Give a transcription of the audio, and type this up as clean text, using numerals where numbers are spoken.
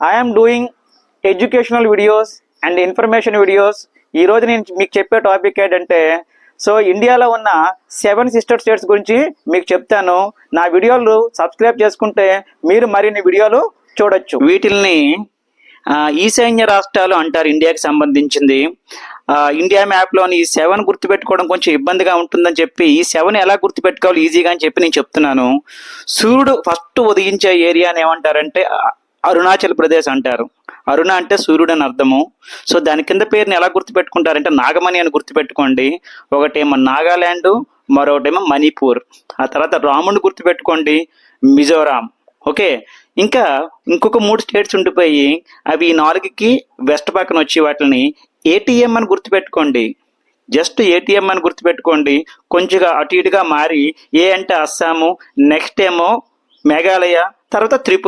I am doing educational videos and information videos. ఈరోజు నేను మీకు చెప్పే టాపిక్ ఏంటంటే, సో ఇండియాలో ఉన్న 7 సిస్టర్ స్టేట్స్ గురించి మీకు చెప్తాను. నా వీడియోలు సబ్స్క్రైబ్ చేసుకుంటే మీరు మరిన్ని వీడియోలు చూడొచ్చు. వీటిల్ని ఈశాన్య రాష్ట్రాలు అంటారు ఇండియాకి సంబంధించింది. ఇండియా మ్యాప్లోని ఈ 7 గుర్తుపెట్టుకోవడం కొంచెం ఇబ్బందిగా ఉంటుందని చెప్పి ఈ 7 ఎలా గుర్తుపెట్టుకోవాలి ఈజీగా అని చెప్పి నేను చెప్తున్నాను. సూర్యుడు ఫస్ట్ ఉదయించే ఏరియాని ఏమంటారంటే అరుణాచల్ ప్రదేశ్ అంటారు. అరుణ అంటే సూర్యుడు అని అర్థము. సో దాని కింద పేరుని ఎలా గుర్తుపెట్టుకుంటారంటే నాగమణి అని గుర్తుపెట్టుకోండి. ఒకటేమో నాగాల్యాండ్, మరొకటేమో మణిపూర్. ఆ తర్వాత రాముడిని గుర్తుపెట్టుకోండి, మిజోరాం. ఓకే, ఇంకా ఇంకొక 3 స్టేట్స్ ఉండిపోయి అవి 4కి వెస్ట్ పక్కన వచ్చి వాటిని ఏటీఎం అని గుర్తుపెట్టుకోండి. జస్ట్ ఏటీఎం అని గుర్తుపెట్టుకోండి. కొంచెంగా అటు ఇటుగా మారి ఏ అంటే అస్సాము, నెక్స్ట్ ఏమో మేఘాలయ, తర్వాత త్రిపుర.